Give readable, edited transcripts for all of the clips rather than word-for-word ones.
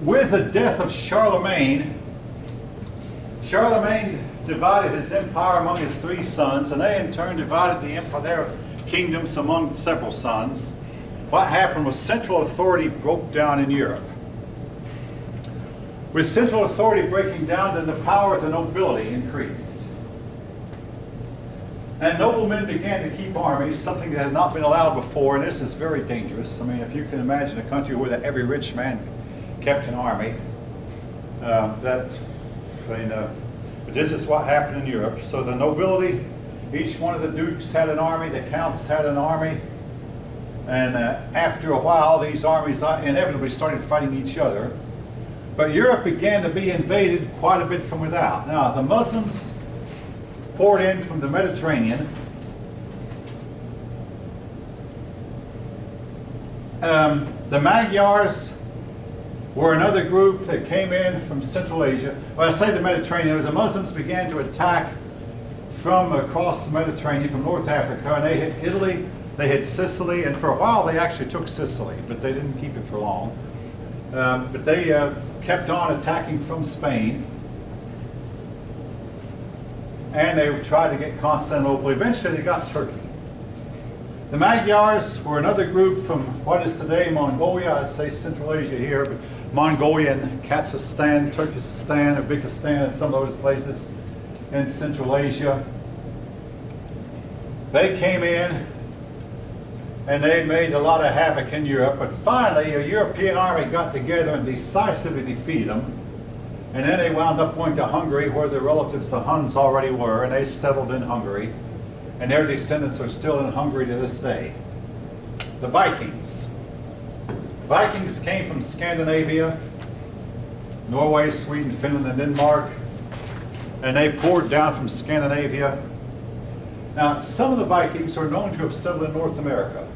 with the death of Charlemagne, Charlemagne divided his empire among his 3 sons, and they in turn divided the empire, their kingdoms among several sons. What happened was central authority broke down in Europe. With central authority breaking down, then the power of the nobility increased. And noblemen began to keep armies, something that had not been allowed before, and this is very dangerous. I mean, if you can imagine a country where every rich man kept an army, but this is what happened in Europe. So the nobility, each one of the dukes had an army, the counts had an army, and after a while, these armies inevitably started fighting each other. But Europe began to be invaded quite a bit from without. Now, the Muslims poured in from the Mediterranean. The Magyars were another group that came in from Central Asia. When I say the Mediterranean, the Muslims began to attack from across the Mediterranean, from North Africa, and they hit Italy, they hit Sicily, and for a while they actually took Sicily, but they didn't keep it for long. But they kept on attacking from Spain, and they tried to get Constantinople. Eventually they got Turkey. The Magyars were another group from what is today Mongolia. I say Central Asia here, but Mongolia and Kazakhstan, Turkestan, Uzbekistan, and some of those places in Central Asia. They came in and they made a lot of havoc in Europe, but finally a European army got together and decisively defeated them. And then they wound up going to Hungary, where their relatives, the Huns, already were, and they settled in Hungary. And their descendants are still in Hungary to this day. The Vikings. Vikings came from Scandinavia, Norway, Sweden, Finland, and Denmark, and they poured down from Scandinavia. Now, some of the Vikings are known to have settled in North America.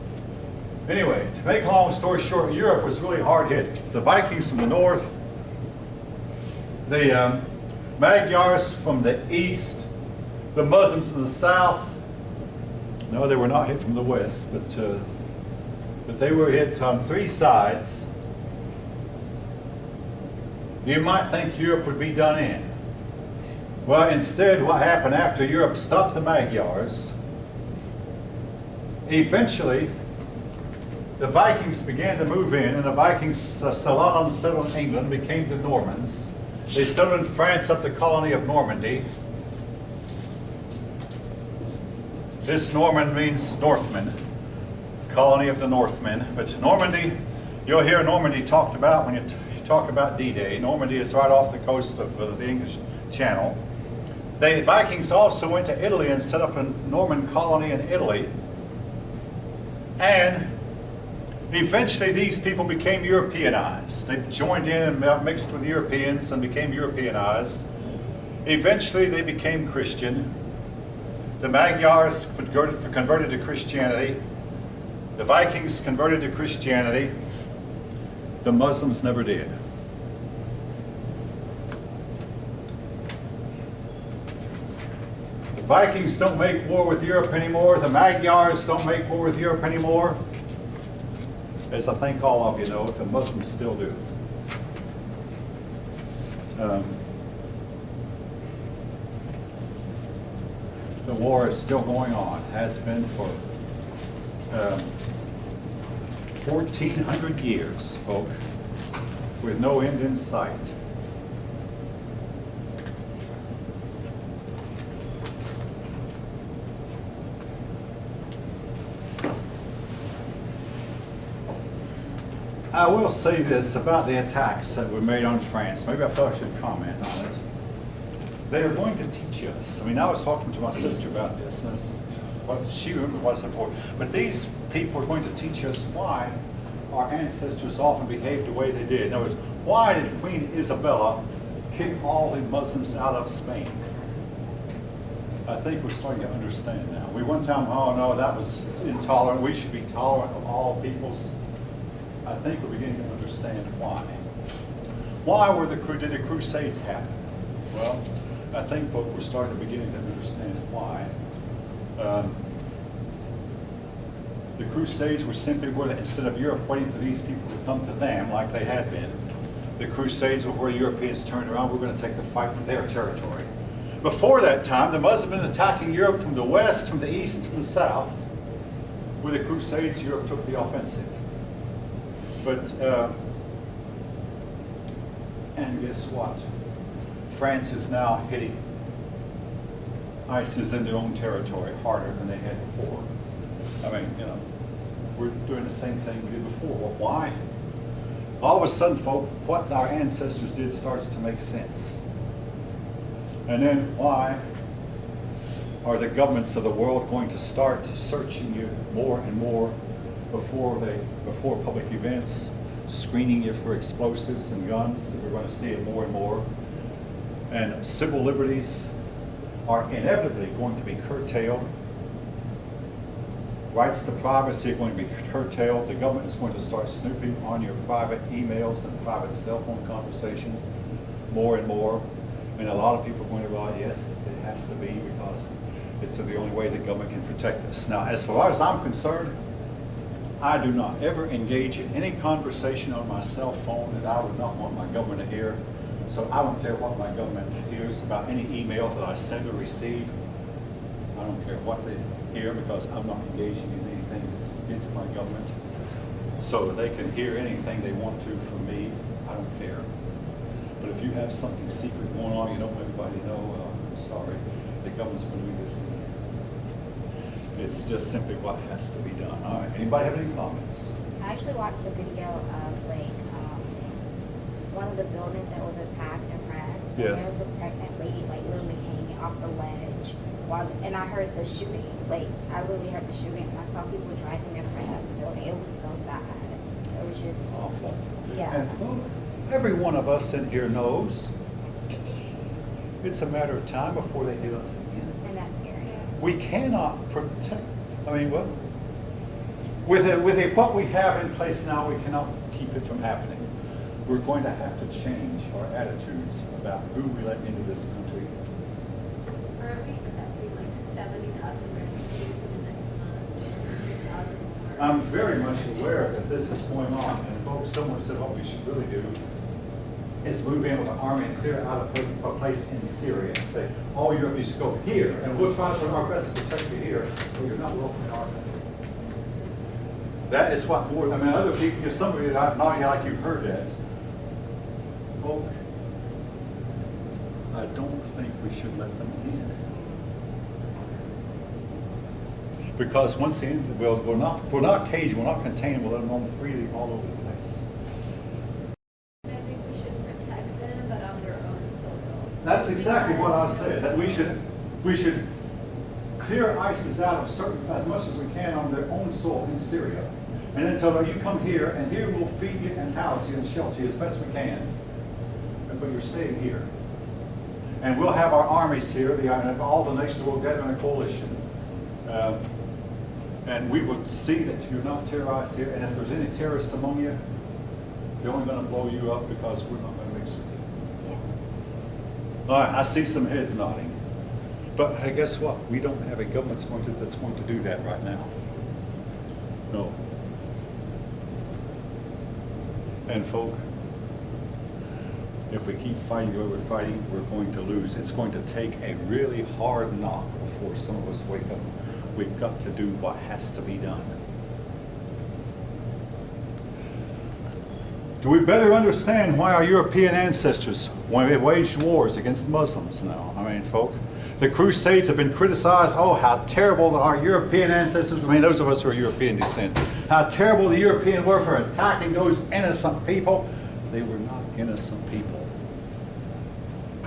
Anyway, to make a long story short, Europe was really hard hit. The Vikings from the north, the Magyars from the east, the Muslims from the south. No, they were not hit from the west, but they were hit on 3 sides. You might think Europe would be done in. Well, instead, what happened after Europe stopped the Magyars, eventually the Vikings began to move in, and the Vikings, a lot of them settled in England, became the Normans. They settled in France up the colony of Normandy. This Norman means Northman, colony of the Northmen. But Normandy, you'll hear Normandy talked about when you talk about D-Day. Normandy is right off the coast of the English Channel. The Vikings also went to Italy and set up a Norman colony in Italy. And eventually these people became Europeanized. They joined in and mixed with Europeans and became Europeanized. Eventually they became Christian. The Magyars converted to Christianity. The Vikings converted to Christianity. The Muslims never did. The Vikings don't make war with Europe anymore. The Magyars don't make war with Europe anymore. As I think all of you know, the Muslims still do. The war is still going on, has been for 1,400 years, folk, with no end in sight. I will say this about the attacks that were made on France. Maybe I thought I should comment on it. They are going to teach us. I mean, I was talking to my sister about this, and she remembered what it's important. But these people are going to teach us why our ancestors often behaved the way they did. In other words, why did Queen Isabella kick all the Muslims out of Spain? I think we're starting to understand now. We one time, oh no, that was intolerant. We should be tolerant of all peoples. I think we're beginning to understand why. Why did the Crusades happen? Well, I think folk were starting to beginning to understand why. The Crusades were simply where, instead of Europe waiting for these people to come to them like they had been, The Crusades were where Europeans turned around, we're going to take the fight to their territory. Before that time, the Muslims had been attacking Europe from the west, from the east, from the south. With the Crusades, Europe took the offensive. But, and guess what? France is now hitting ISIS in their own territory harder than they had before. I mean, you know, we're doing the same thing we did before. Well, why? All of a sudden, folk, what our ancestors did starts to make sense. And then why are the governments of the world going to start searching you more and more before public events, screening you for explosives and guns? We're going to see it more and more. And civil liberties are inevitably going to be curtailed. Rights to privacy are going to be curtailed. The government is going to start snooping on your private emails and private cell phone conversations more and more. And a lot of people are going to realize, yes, it has to be, because it's the only way the government can protect us. Now, as far as I'm concerned, I do not ever engage in any conversation on my cell phone that I would not want my government to hear. So I don't care what my government hears about any email that I send or receive. I don't care what they hear, because I'm not engaging in anything against my government. So they can hear anything they want to from me. I don't care. But if you have something secret going on, you don't want everybody to know, I'm sorry, the government's going to do this. It's just simply what has to be done. All right. Anybody have any comments? I actually watched a video of one of the buildings that was attacked in France. Yes. And there was a pregnant lady literally hanging off the ledge. And I heard the shooting. I literally heard the shooting, and I saw people dragging their friend out of the building. It was so sad. It was just awful. Yeah. And every one of us in here knows it's a matter of time before they hit us again. And that's scary. We cannot protect. I mean, what? With what we have in place now, we cannot keep it from happening. We're going to have to change our attitudes about who we let into this country. Aren't we accepting 70,000 refugees in the next month? I'm very much aware that this is going on, and folks, someone said what we should really do is move in with an army and clear out a place in Syria and say, all your refugees go here, and we'll try to put our best to protect you here, but you're not welcome in our country. That is what more, I mean, other people, some of you are nodding like you've heard that. Folk, I don't think we should let them in. Because once again, we're not caged, we're not contained, we'll let them roam freely all over the place. I think we should protect them, but on their own soil. That's exactly what I said, that we should clear ISIS out of as much as we can on their own soil in Syria. And then tell them, you come here, and here we'll feed you and house you and shelter you as best we can. But you're staying here. And we'll have our armies here, all the nations will gather in a coalition. And we will see that you're not terrorized here. And if there's any terrorists among you, they're only going to blow you up, because we're not going to mix with you. Yeah. All right, I see some heads nodding. But hey, guess what? We don't have a government that's going to do that right now. No. And folk, if we keep fighting the way we're fighting, we're going to lose. It's going to take a really hard knock before some of us wake up. We've got to do what has to be done. Do we better understand why our European ancestors waged wars against Muslims now? I mean, folk, the Crusades have been criticized. Oh, how terrible our European ancestors, I mean, those of us who are European descent, how terrible the Europeans were for attacking those innocent people. They were not innocent people.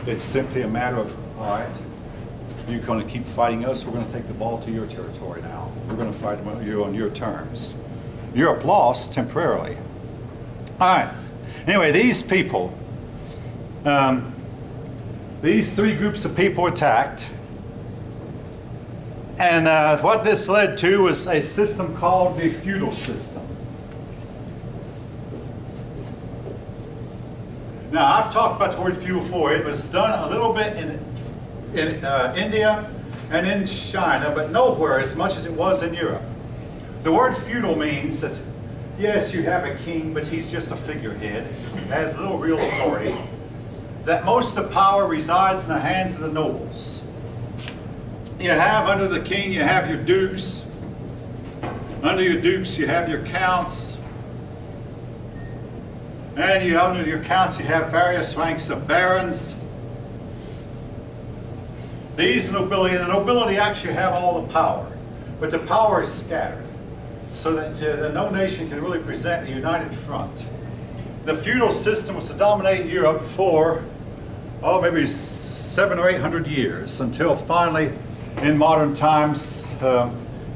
It's simply a matter of, all right, you're going to keep fighting us, we're going to take the ball to your territory now. We're going to fight you on your terms. Europe lost temporarily. All right. Anyway, these people, these three groups of people attacked. And what this led to was a system called the feudal system. Now, I've talked about the word feudal before. It was done a little bit in India and in China, but nowhere as much as it was in Europe. The word feudal means that yes, you have a king, but he's just a figurehead, has little real authority. That most of the power resides in the hands of the nobles. You have under the king, you have your dukes. Under your dukes, you have your counts. And under your counts, you have various ranks of barons. These nobility, and the nobility actually have all the power, but the power is scattered, so that no nation can really present a united front. The feudal system was to dominate Europe for, maybe 700 or 800 years, until finally, in modern times,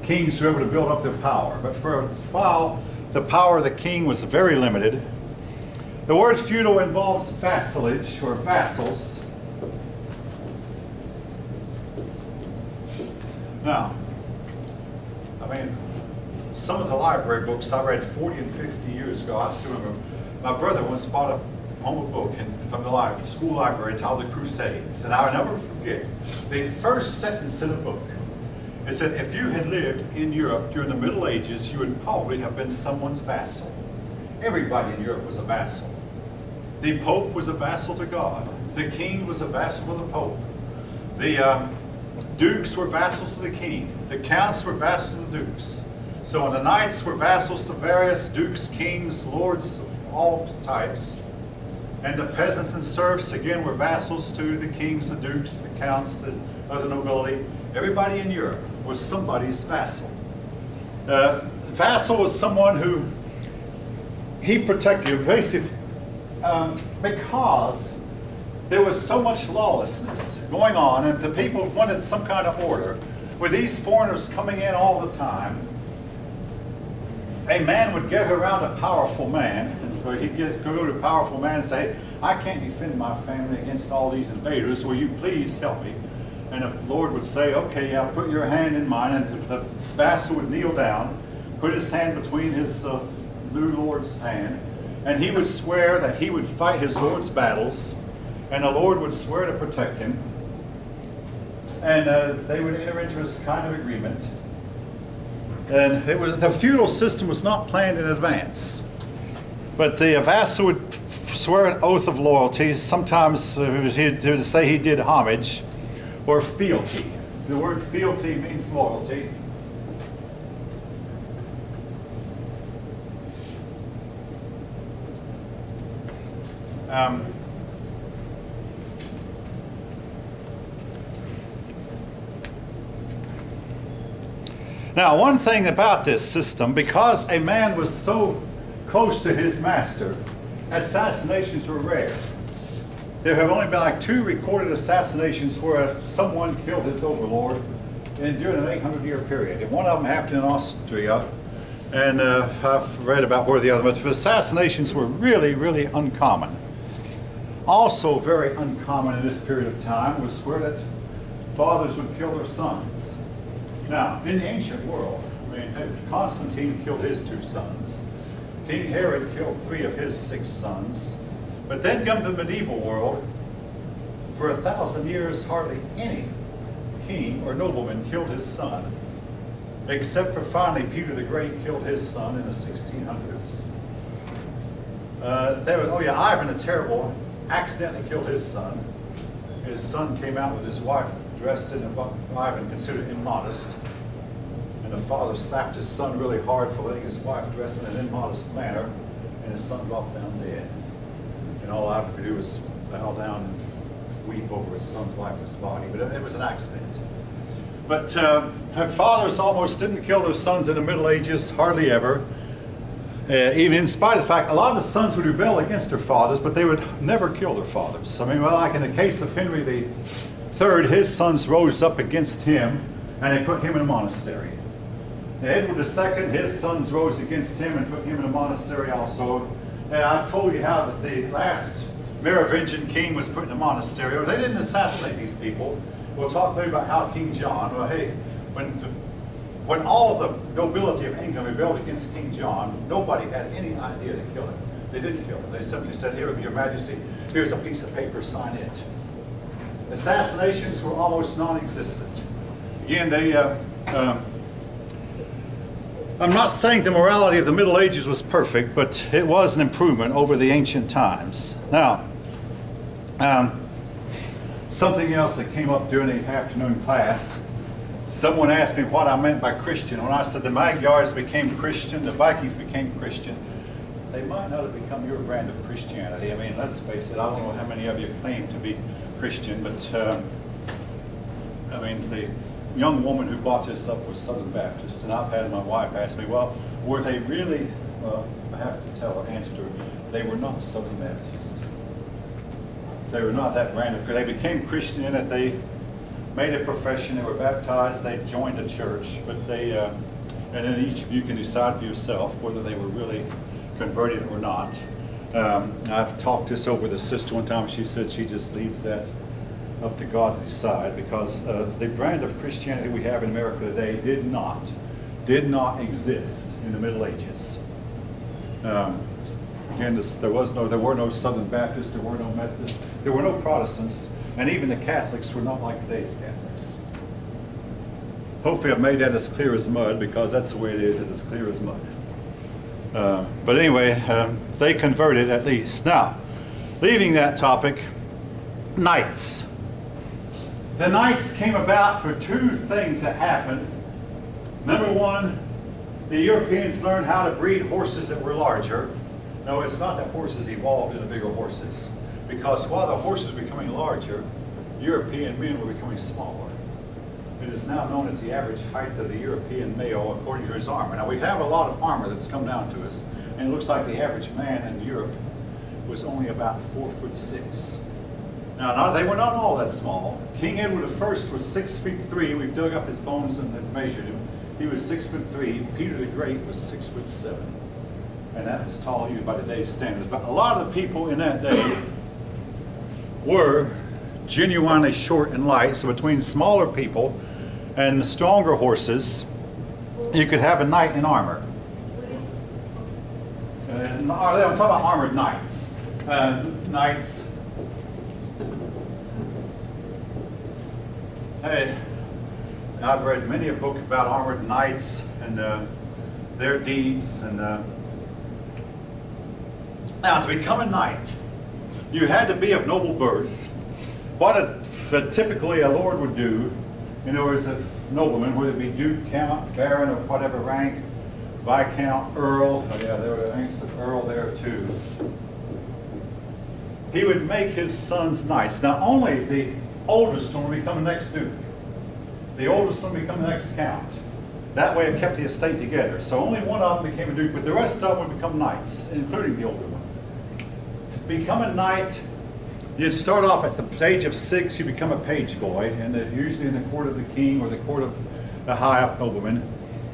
kings were able to build up their power. But for a while, the power of the king was very limited. The word feudal involves vassalage, or vassals. Now, I mean, some of the library books I read 40 and 50 years ago, I still remember. My brother once bought a book from the school library entitled The Crusades, and I'll never forget the first sentence in the book. It said, if you had lived in Europe during the Middle Ages, you would probably have been someone's vassal. Everybody in Europe was a vassal. The Pope was a vassal to God. The king was a vassal to the Pope. The dukes were vassals to the king. The counts were vassals to the dukes. So the knights were vassals to various dukes, kings, lords of all types. And the peasants and serfs, again, were vassals to the kings, the dukes, the counts, the other nobility. Everybody in Europe was somebody's vassal. Vassal was someone who he protected you, basically, because there was so much lawlessness going on, and the people wanted some kind of order. With these foreigners coming in all the time, a man would get around a powerful man, or he'd go to a powerful man and say, I can't defend my family against all these invaders, will you please help me? And the Lord would say, okay, yeah, put your hand in mine, and the vassal would kneel down, put his hand between his new Lord's hand, and he would swear that he would fight his Lord's battles, and the Lord would swear to protect him, and they would enter into this kind of agreement. And the feudal system was not planned in advance, but the vassal would swear an oath of loyalty. Sometimes he would say he did homage or fealty. The word fealty means loyalty. Now, one thing about this system, because a man was so close to his master, assassinations were rare. There have only been like 2 recorded assassinations where someone killed his overlord during an 800-year period. And one of them happened in Austria, and I've read about where the other, but assassinations were really, really uncommon. Also very uncommon in this period of time was where that fathers would kill their sons. Now, in the ancient world, I mean, Constantine killed his 2 sons. King Herod killed 3 of his 6 sons. But then come the medieval world. For 1,000 years, hardly any king or nobleman killed his son, except for finally Peter the Great killed his son in the 1600s. Ivan the Terrible accidentally killed his son. His son came out with his wife dressed in what Ivan considered immodest. And the father slapped his son really hard for letting his wife dress in an immodest manner, and his son dropped down dead. And all Ivan could do was bow down and weep over his son's lifeless body. But it was an accident. But fathers almost didn't kill their sons in the Middle Ages, hardly ever. Even in spite of the fact, a lot of the sons would rebel against their fathers, but they would never kill their fathers. I mean, well, like in the case of Henry III, his sons rose up against him, and they put him in a monastery. Edward II, his sons rose against him and put him in a monastery also. And I've told you how that the last Merovingian king was put in a monastery, or they didn't assassinate these people. We'll talk later about how King John, well, hey, when all the nobility of England rebelled against King John, nobody had any idea to kill him. They didn't kill him. They simply said, here, Your Majesty, here's a piece of paper, sign it. Assassinations were almost non-existent. Again, I'm not saying the morality of the Middle Ages was perfect, but it was an improvement over the ancient times. Now, something else that came up during the afternoon class, someone asked me what I meant by Christian. When I said the Magyars became Christian, the Vikings became Christian, they might not have become your brand of Christianity. I mean, let's face it, I don't know how many of you claim to be Christian, but I mean, the young woman who brought this up was Southern Baptist, and I've had my wife ask me, well, were they really, well, I have to tell her, answer to her, they were not Southern Baptist. They were not that brand of, they became Christian in that they made a profession, they were baptized, they joined a church, but they, and then each of you can decide for yourself whether they were really converted or not. I've talked this over with a sister one time. She said she just leaves that up to God to decide, because the brand of Christianity we have in America today did not exist in the Middle Ages. Again, there were no Southern Baptists, there were no Methodists, there were no Protestants, and even the Catholics were not like today's Catholics. Hopefully I've made that as clear as mud, because that's the way it is, it's as clear as mud. But anyway, they converted at least. Now, leaving that topic, knights. The knights came about for two things that happened. Number one, the Europeans learned how to breed horses that were larger. No, it's not that horses evolved into bigger horses, because while the horses were becoming larger, European men were becoming smaller. It is now known as the average height of the European male according to his armor. Now, we have a lot of armor that's come down to us, and it looks like the average man in Europe was only about 4'6". Now, they were not all that small. King Edward I was 6'3". We've dug up his bones and have measured him. He was 6'3". Peter the Great was 6'7". And that was tall even by today's standards. But a lot of the people in that day were genuinely short and light. So between smaller people and the stronger horses, you could have a knight in armor. I'm talking about armored knights. Knights. Hey, I've read many a book about armored knights and their deeds. And now, to become a knight, you had to be of noble birth. What typically a lord would do, in other words, a nobleman, whether it be duke, count, baron, of whatever rank, viscount, earl, oh yeah, there were ranks of earl there too. He would make his sons knights. Now, only the oldest one would become the next duke. The oldest one would become the next count. That way it kept the estate together. So only one of them became a duke, but the rest of them would become knights, including the older one. To become a knight, you'd start off at the age of 6, you become a page boy, and usually in the court of the king or the court of a high-up nobleman.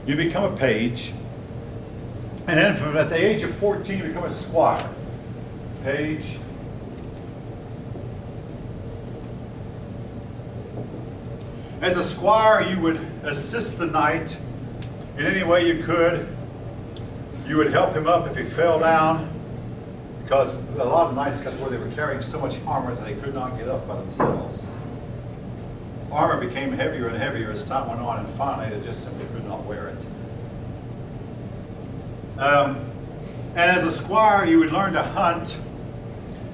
You become a page, and then from at the age of 14, you become a squire. Page. As a squire, you would assist the knight in any way you could. You would help him up if he fell down, because a lot of knights got to where they were carrying so much armor that they could not get up by themselves. Armor became heavier and heavier as time went on, and finally they just simply could not wear it. And as a squire, you would learn to hunt,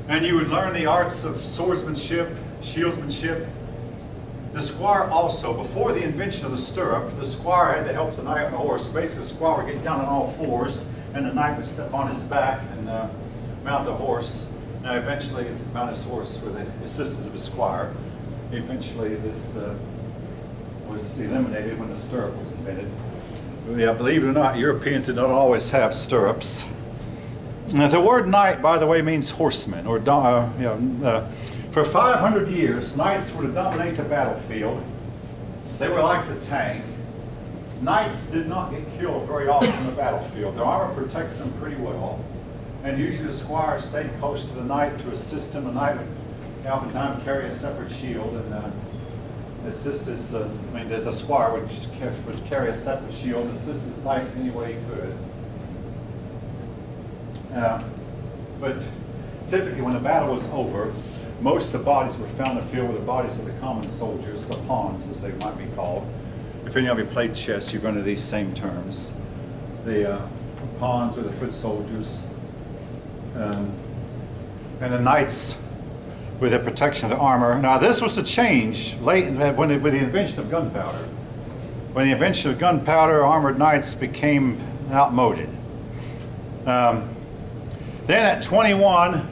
and you would learn the arts of swordsmanship, shieldsmanship. The squire also, before the invention of the stirrup, the squire had to help the knight on the horse. Basically, the squire would get down on all fours, and the knight would step on his back and mount the horse. Now, eventually, mount his horse with the assistance of his squire. Eventually, this was eliminated when the stirrup was invented. Yeah, believe it or not, Europeans did not always have stirrups. Now, the word knight, by the way, means horseman, or for 500 years, knights were to dominate the battlefield. They were like the tank. Knights did not get killed very often on the battlefield. Their armor protected them pretty well. And usually the squire stayed close to the knight to assist him. The knight would oftentimes carry a separate shield and assist his, the squire would carry a separate shield and assist his knight any way he could. But typically when the battle was over, most of the bodies were found in the field with the bodies of the common soldiers, the pawns as they might be called. If any of you played chess, you've run into these same terms. the pawns or the foot soldiers. And the knights with the protection of the armor. Now this was a change late with the invention of gunpowder. When the invention of gunpowder, armored knights became outmoded. Then at 21,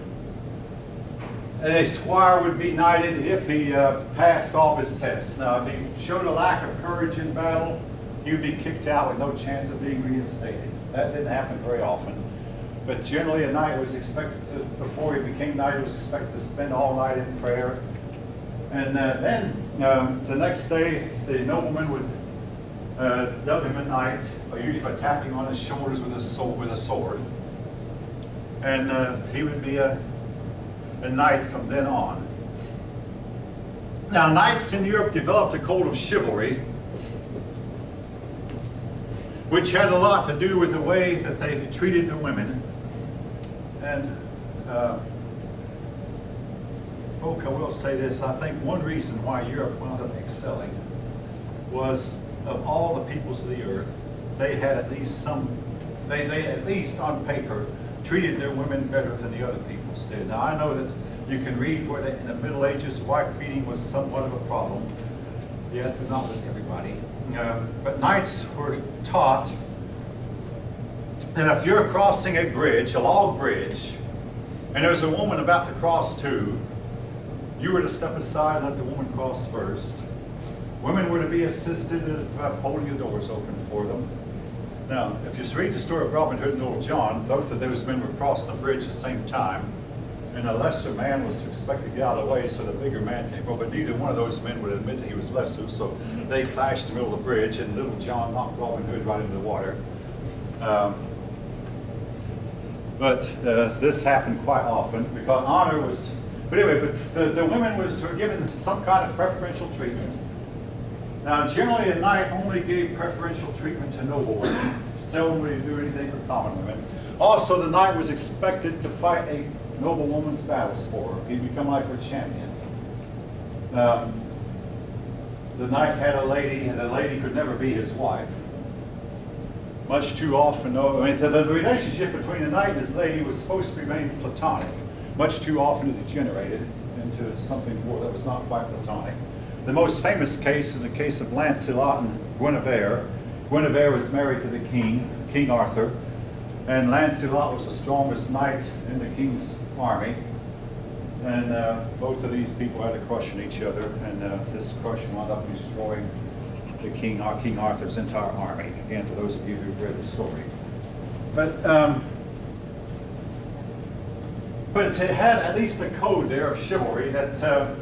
a squire would be knighted if he passed all his tests. Now if he showed a lack of courage in battle, he would be kicked out with no chance of being reinstated. That didn't happen very often. But generally a knight was expected to, before he became knight, he was expected to spend all night in prayer. And then the next day, the nobleman would dub him a knight, usually by tapping on his shoulders with a sword. And he would be a knight from then on. Now, knights in Europe developed a code of chivalry, which had a lot to do with the way that they treated the women. And folk, I will say this, I think one reason why Europe wound up excelling was of all the peoples of the earth, they had at least they at least on paper treated their women better than the other peoples did. Now I know that you can read where in the Middle Ages wife beating was somewhat of a problem, yet not with everybody. But knights were taught that if you're crossing a bridge, a log bridge, and there's a woman about to cross too, you were to step aside and let the woman cross first. Women were to be assisted by holding the doors open for them. Now, if you read the story of Robin Hood and Little John, both of those men were crossing the bridge at the same time, and a lesser man was expected to get out of the way so the bigger man came over, but neither one of those men would admit that he was lesser, so they clashed in the middle of the bridge, and Little John knocked Robin Hood right into the water. But this happened quite often because honor was, but anyway, but the women were given some kind of preferential treatment. Now, generally a knight only gave preferential treatment to noble women. Seldom would he do anything for common women. Also, the knight was expected to fight a noble woman's battles for her. He'd become like her champion. The knight had a lady, and the lady could never be his wife. Much too often, though, I mean, the relationship between the knight and his lady was supposed to remain platonic. Much too often it degenerated into something more that was not quite platonic. The most famous case is a case of Lancelot and Guinevere. Guinevere was married to the king, King Arthur, and Lancelot was the strongest knight in the king's army. And both of these people had a crush on each other, and this crush wound up destroying the King Arthur's entire army. Again, for those of you who've read the story. But it had at least a code there of chivalry that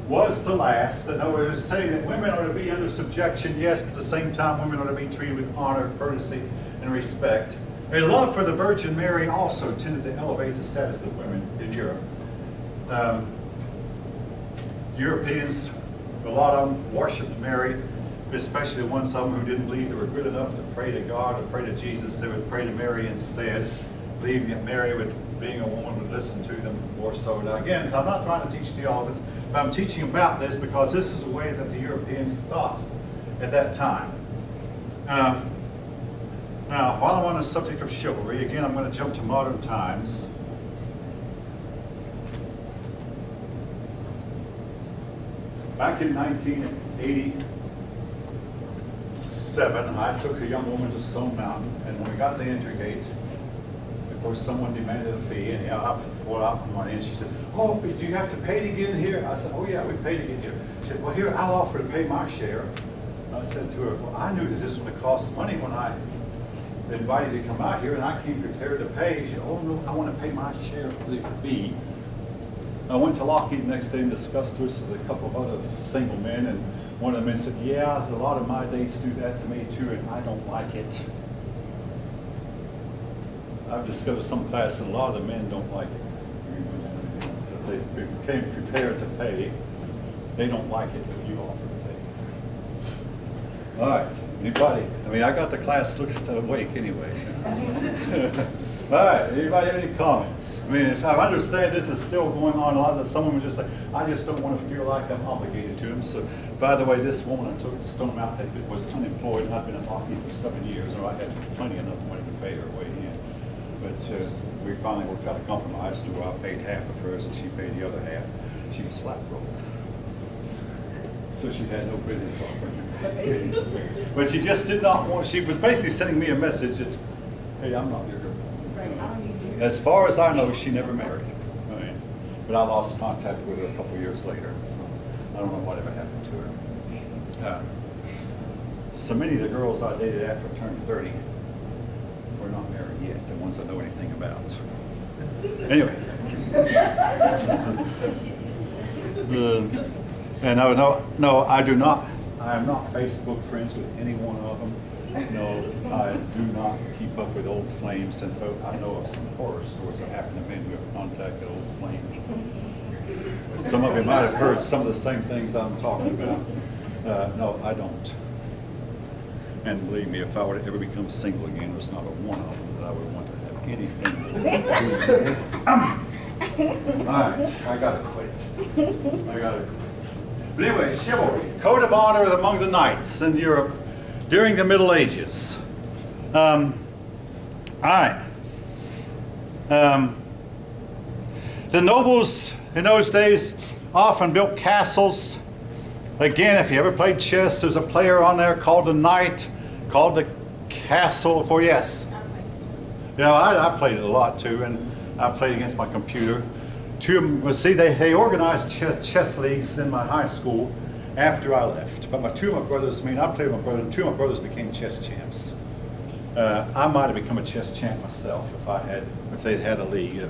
was to last. In other words, saying that women are to be under subjection, yes, but at the same time women are to be treated with honor, courtesy, and respect. A love for the Virgin Mary also tended to elevate the status of women in Europe. Europeans, a lot of them worshipped Mary, especially the ones of them who didn't believe they were good enough to pray to God or pray to Jesus. They would pray to Mary instead, believing that Mary would, being a woman, would listen to them more so. Now again, I'm not trying to teach theology, but I'm teaching about this because this is a way that the Europeans thought at that time. Now, while I'm on the subject of chivalry, again, I'm going to jump to modern times. Back in 1987, I took a young woman to Stone Mountain, and when we got to the entry gate, of course, someone demanded a fee, and I pulled out money, and she said, "Oh, do you have to pay to get in here?" I said, "Oh yeah, we pay to get here." She said, "Well, here, I'll offer to pay my share." I said to her, "Well, I knew that this was going to cost money when I invited you to come out here, and I came prepared to pay." She said, "Oh no, I want to pay my share of the fee." I went to Lockheed the next day and discussed this with a couple of other single men, and one of the men said, "Yeah, a lot of my dates do that to me too, and I don't like it." I've discovered some classes, a lot of the men don't like it. If they came prepared to pay, they don't like it if you offer to pay. All right, anybody? I mean, I got the class looked awake anyway. All right, anybody have any comments? I mean, if I understand this is still going on, a lot of the, some women just say, I just don't want to feel like I'm obligated to them. So, by the way, this woman I took to Stone Mountain was unemployed and I'd been in hockey for 7 years, and I had plenty enough money to pay her way in. But we finally worked out a compromise to where I paid half of hers and she paid the other half. She was flat broke. So she had no business offering. But she just did not want, she was basically sending me a message that, hey, I'm not your girl. As far as I know, she never married. I mean, but I lost contact with her a couple years later. I don't know whatever happened to her. So many of the girls I dated after I turned 30 were not married yet, the ones I know anything about. Anyway. And no, I do not. I am not Facebook friends with any one of them. No, I do not keep up with old flames. And I know of some horror stories that happen to men who have contacted old flames. Some of you might have heard some of the same things I'm talking about. No, I don't. And believe me, if I were to ever become single again, there's not a one of them that I would want to have anything to do with. All right, I gotta quit. I gotta quit. But anyway, chivalry, code of honor among the knights in Europe during the Middle Ages. The nobles in those days often built castles. Again, if you ever played chess, there's a player on there called the knight, called the castle. Oh yes. You know, I played it a lot too, and I played against my computer. Two of them, well, see, they organized chess leagues in my high school after I left. But two of my brothers, I played with my brother, and two of my brothers became chess champs. I might have become a chess champ myself if they'd had a league.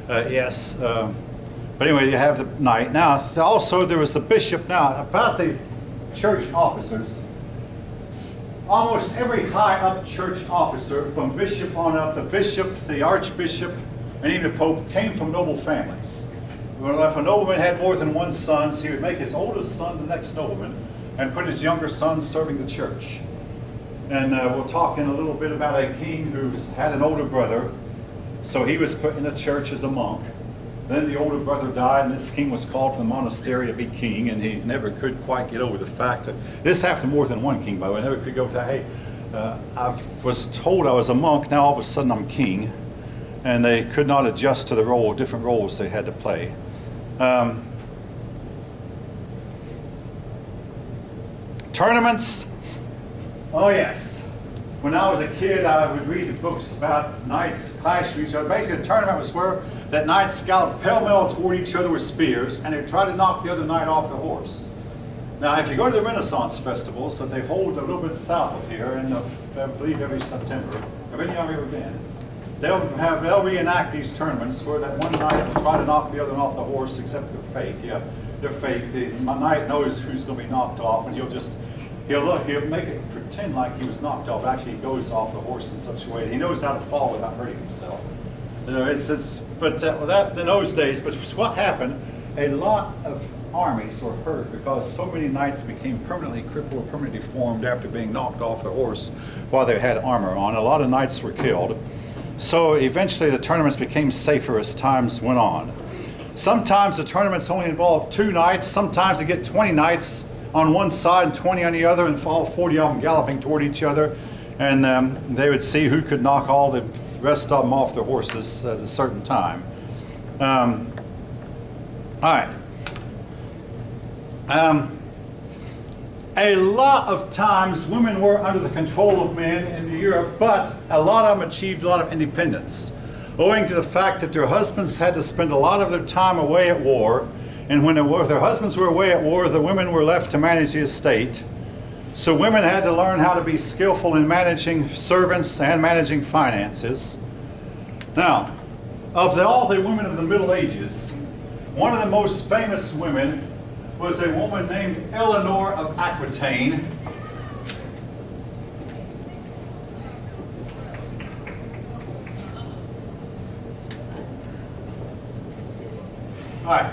Yes. But anyway, you have the knight. Now, also there was the bishop. Now, about the church officers, almost every high-up church officer, from bishop on up, the bishop, the archbishop, and even the pope, came from noble families. Well, if a nobleman had more than one son, he would make his oldest son the next nobleman and put his younger son serving the church. And we'll talk in a little bit about a king who had an older brother, so he was put in the church as a monk. Then the older brother died, and this king was called to the monastery to be king, and he never could quite get over the fact that this happened to more than one king, by the way. Never could go with that. Hey, I was told I was a monk, now all of a sudden I'm king, and they could not adjust to the different roles they had to play. Tournaments. Oh yes. When I was a kid, I would read the books about knights clashing with each other. Basically, a tournament was where that knights galloped pell-mell toward each other with spears, and they tried to knock the other knight off the horse. Now, if you go to the Renaissance festivals that they hold a little bit south of here, and I believe every September, have any of you ever been? They'll reenact these tournaments where that one knight will try to knock the other one off the horse, except they're fake. Yeah, they're fake. The knight knows who's going to be knocked off, and he'll make it pretend like he was knocked off. Actually, he goes off the horse in such a way that he knows how to fall without hurting himself. That in those days, but what happened, a lot of armies were hurt because so many knights became permanently crippled or permanently deformed after being knocked off the horse while they had armor on. A lot of knights were killed. So eventually the tournaments became safer as times went on. Sometimes the tournaments only involved 2 knights. Sometimes they get 20 knights on one side and 20 on the other, and all 40 of them galloping toward each other. And they would see who could knock all the rest of them off their horses at a certain time. All right. A lot of times women were under the control of men in Europe, but a lot of them achieved a lot of independence, owing to the fact that their husbands had to spend a lot of their time away at war, and when their husbands were away at war, the women were left to manage the estate. So women had to learn how to be skillful in managing servants and managing finances. Now, of all the women of the Middle Ages, one of the most famous women was a woman named Eleanor of Aquitaine. All right.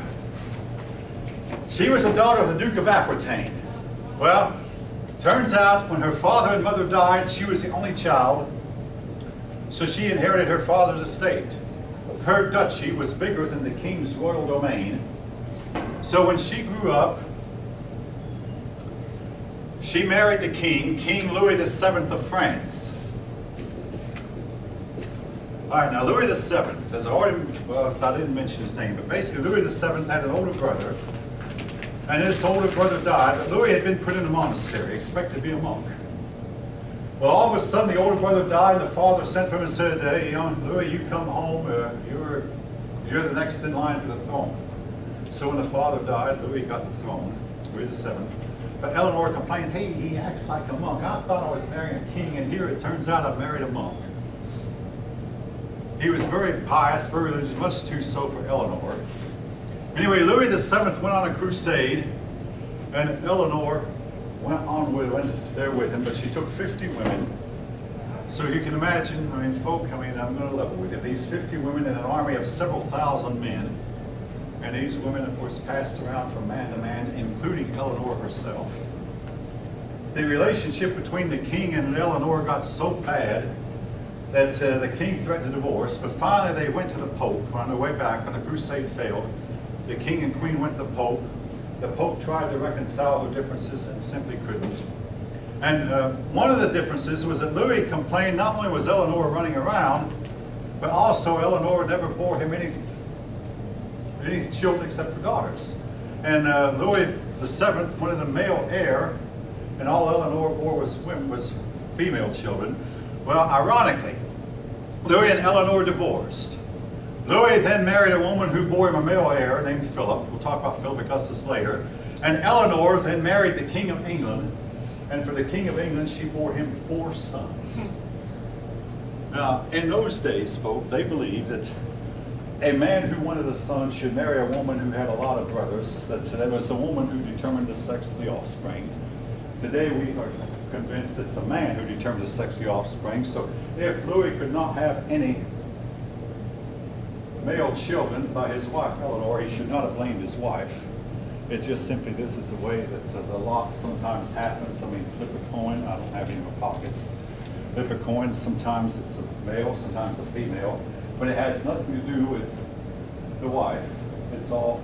She was a daughter of the Duke of Aquitaine. Well, turns out when her father and mother died, she was the only child. So she inherited her father's estate. Her duchy was bigger than the king's royal domain. So when she grew up, she married the king, King Louis VII of France. All right, now Louis VII, as I already, well, I didn't mention his name, but basically Louis VII had an older brother, and his older brother died, but Louis had been put in a monastery, expected to be a monk. Well, all of a sudden the older brother died, and the father sent for him and said, hey, young Louis, you come home, you're the next in line to the throne. So when the father died, Louis got the throne, Louis VII. But Eleanor complained, hey, he acts like a monk. I thought I was marrying a king, and here it turns out I married a monk. He was very pious, very religious, much too so for Eleanor. Anyway, Louis VII went on a crusade, and Eleanor went there with him, but she took 50 women. So you can imagine, I'm going to level with you. These 50 women in an army of several thousand men, and these women, of course, passed around from man to man, including Eleanor herself. The relationship between the king and Eleanor got so bad that the king threatened a divorce, but finally they went to the Pope. On their way back, when the crusade failed, the king and queen went to the Pope. The Pope tried to reconcile their differences and simply couldn't. And one of the differences was that Louis complained not only was Eleanor running around, but also Eleanor never bore him any children except for daughters. And Louis VII wanted a male heir, and all Eleanor bore was female children. Well, ironically, Louis and Eleanor divorced. Louis then married a woman who bore him a male heir named Philip. We'll talk about Philip because this later. And Eleanor then married the King of England. And for the King of England, she bore him 4 sons. Now, in those days, folks, they believed that a man who wanted a son should marry a woman who had a lot of brothers, that was the woman who determined the sex of the offspring. Today, we are convinced it's the man who determines the sex of the offspring. So if Louis could not have any male children by his wife Eleanor, he should not have blamed his wife. It's just simply this is the way that the lot sometimes happens. I mean, flip a coin. I don't have any in my pockets. Flip a coin. Sometimes it's a male, sometimes a female, but it has nothing to do with the wife. It's all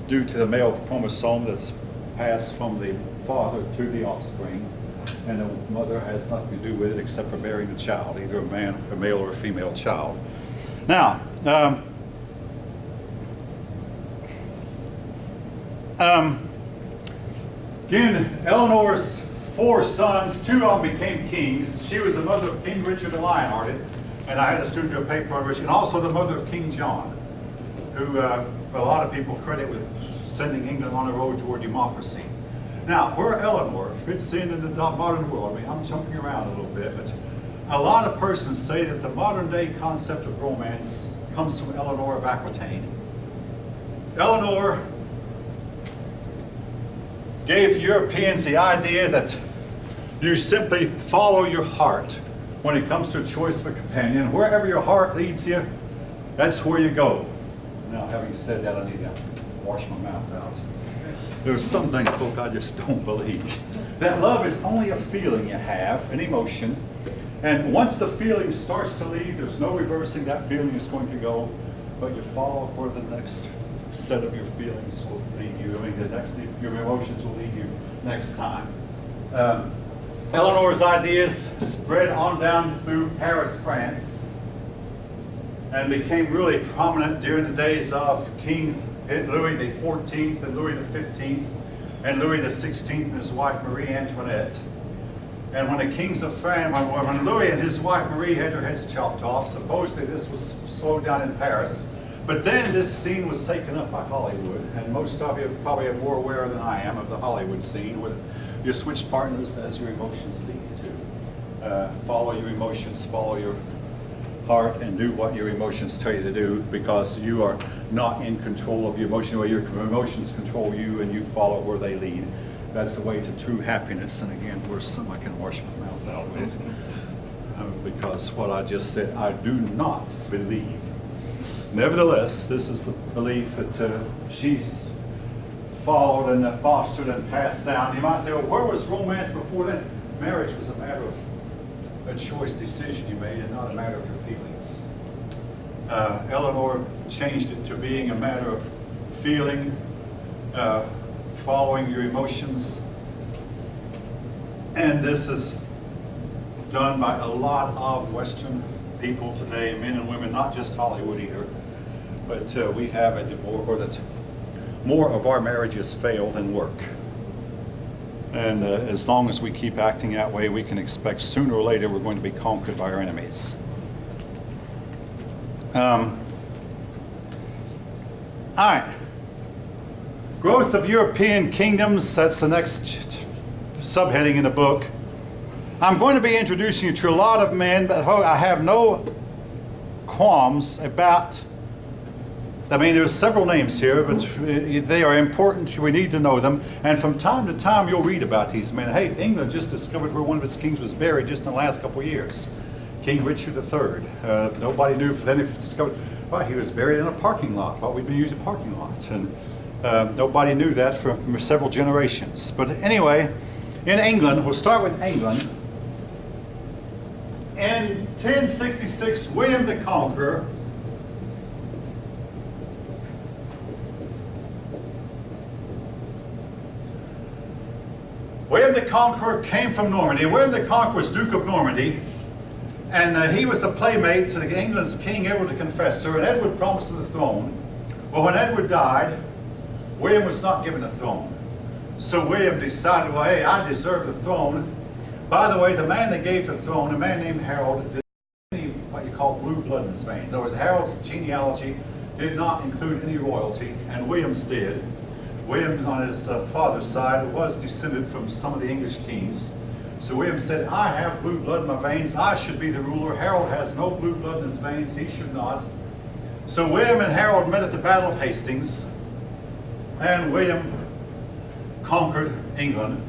due to the male chromosome that's passed from the father to the offspring, and the mother has nothing to do with it except for bearing the child, either a male or a female child. Now, again, Eleanor's 4 sons, 2 of them became kings. She was the mother of King Richard the Lionhearted, and I had a student do a paper on Richard, and also the mother of King John, who a lot of people credit with sending England on a road toward democracy. Now, where Eleanor fits in the modern world, I mean, I'm jumping around a little bit, but a lot of persons say that the modern day concept of romance comes from Eleanor of Aquitaine. Eleanor gave Europeans the idea that you simply follow your heart when it comes to a choice of a companion. Wherever your heart leads you, that's where you go. Now, having said that, I need to wash my mouth out. There's some things, folk, I just don't believe. That love is only a feeling you have, an emotion. And once the feeling starts to leave, there's no reversing that feeling is going to go, but you follow where the next set of your feelings will lead you. I mean, your emotions will lead you next time. Eleanor's ideas spread on down through Paris, France, and became really prominent during the days of King Louis XIV and Louis XV and Louis XVI and his wife Marie Antoinette. And when the kings of France, when Louis and his wife Marie had their heads chopped off, supposedly this was slowed down in Paris. But then this scene was taken up by Hollywood, and most of you probably are more aware than I am of the Hollywood scene, where you switch partners as your emotions lead you to. Follow your emotions, follow your heart, and do what your emotions tell you to do, because you are not in control of your emotion, or your emotions control you, and you follow where they lead. That's the way to true happiness. And again, where's some I can wash my mouth out with? Because what I just said, I do not believe. Nevertheless, this is the belief that she's followed and fostered and passed down. You might say, well, where was romance before then? Marriage was a matter of a choice decision you made and not a matter of your feelings. Eleanor changed it to being a matter of feeling, following your emotions. And this is done by a lot of Western people today, men and women, not just Hollywood either. But we have a divorce where that more of our marriages fail than work. And as long as we keep acting that way, we can expect sooner or later we're going to be conquered by our enemies. All right. Growth of European kingdoms, that's the next subheading in the book. I'm going to be introducing you to a lot of men, but I have no qualms about, I mean, there's several names here, but they are important. We need to know them. And from time to time, you'll read about these men. Hey, England just discovered where one of its kings was buried just in the last couple of years. King Richard III. Nobody knew, then it discovered, well, he was buried in a parking lot. Well, we've been using parking lots. And nobody knew that for several generations. But anyway, in England, we'll start with England. In 1066, William the Conqueror came from Normandy. William the Conqueror was Duke of Normandy, and he was a playmate to the England's King Edward the Confessor, and Edward promised him the throne. Well, when Edward died, William was not given the throne. So William decided, well, hey, I deserve the throne. By the way, the man that gave the throne, a man named Harold, did any what you call blue blood in his veins. In other words, Harold's genealogy did not include any royalty, and William's did. William, on his father's side, was descended from some of the English kings. So William said, I have blue blood in my veins. I should be the ruler. Harold has no blue blood in his veins. He should not. So William and Harold met at the Battle of Hastings, and William conquered England.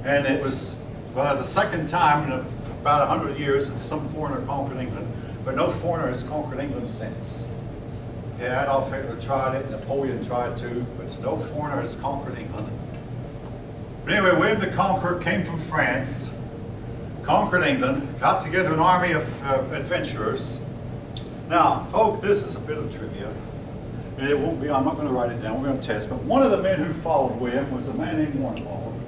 And it was the second time in about 100 years that some foreigner conquered England, but no foreigner has conquered England since. Yeah, Adolf Hitler tried it, Napoleon tried to, but no foreigner has conquered England. But anyway, William the Conqueror came from France, conquered England, got together an army of adventurers. Now, folks, this is a bit of trivia. It won't be, I'm not going to write it down, we're going to test, but one of the men who followed William was a man named Warnbald.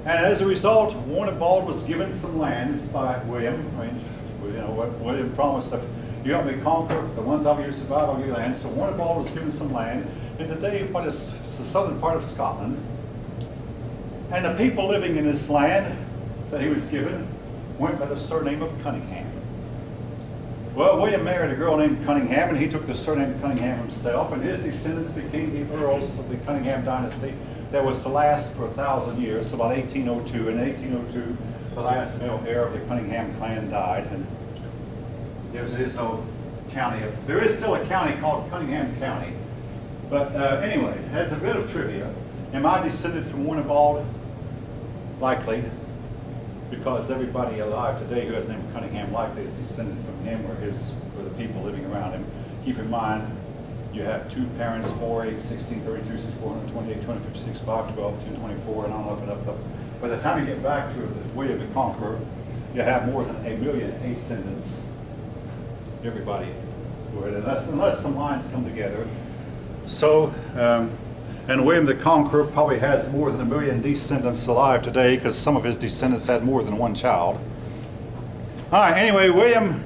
And as a result, Warnbald was given some lands by William. I mean, you know, what William promised that you help me conquer, the ones of you who survive, I'll give you land. So Warnbald was given some land in today what is the southern part of Scotland. And the people living in this land that he was given went by the surname of Cunningham. Well, William married a girl named Cunningham, and he took the surname Cunningham himself, and his descendants became the earls of the Cunningham dynasty that was to last for 1,000 years, till about 1802. In 1802, the last male heir of the Cunningham clan died, and there is no county. There is still a county called Cunningham County. But anyway, as a bit of trivia, am I descended from Warnbald? Likely, because everybody alive today who has the name of Cunningham likely is descended from him or the people living around him. Keep in mind, you have two parents, 4, 8, 16, 32, 64, 128, 256, 5, 12, 224, and on up and up. By the time you get back to William the Conqueror, you have more than 1 million descendants. Everybody would, unless some lines come together. So, and William the Conqueror probably has more than 1 million descendants alive today, because some of his descendants had more than one child. All right, anyway, William,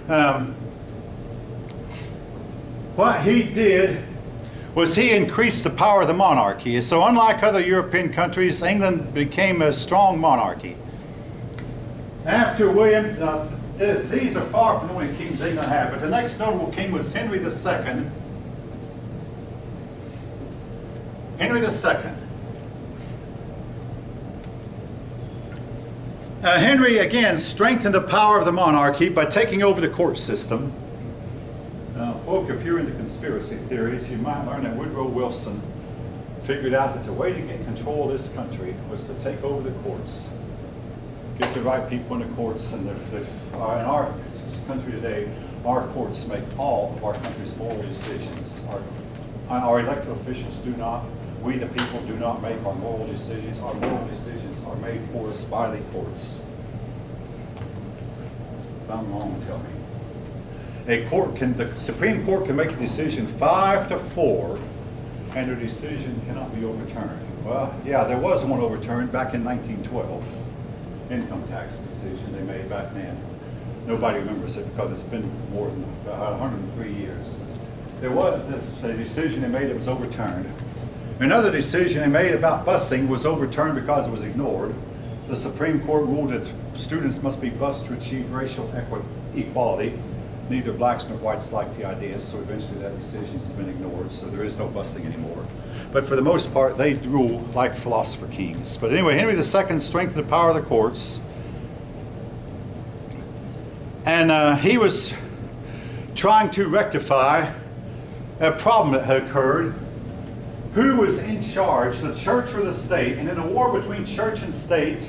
what he did was he increased the power of the monarchy. So unlike other European countries, England became a strong monarchy. After William, these are far from the only kings England had, but the next notable king was Henry II. Henry II. Henry, again, strengthened the power of the monarchy by taking over the court system. Now, folk, if you're into conspiracy theories, you might learn that Woodrow Wilson figured out that the way to get control of this country was to take over the courts. Get the right people in the courts, and in our country today, our courts make all of our country's moral decisions. Our elected officials do not. We, the people, do not make our moral decisions. Our moral decisions are made for us by the courts. If I'm wrong, tell me. The Supreme Court can make a decision 5-4, and a decision cannot be overturned. Well, yeah, there was one overturned back in 1912, income tax decision they made back then. Nobody remembers it because it's been more than 103 years. There was a decision they made that was overturned. Another decision they made about busing was overturned because it was ignored. The Supreme Court ruled that students must be bused to achieve racial equality. Neither blacks nor whites liked the idea, so eventually that decision has been ignored, so there is no busing anymore. But for the most part, they rule like philosopher kings. But anyway, Henry II strengthened the power of the courts. And he was trying to rectify a problem that had occurred. Who was in charge, the church or the state? And in a war between church and state,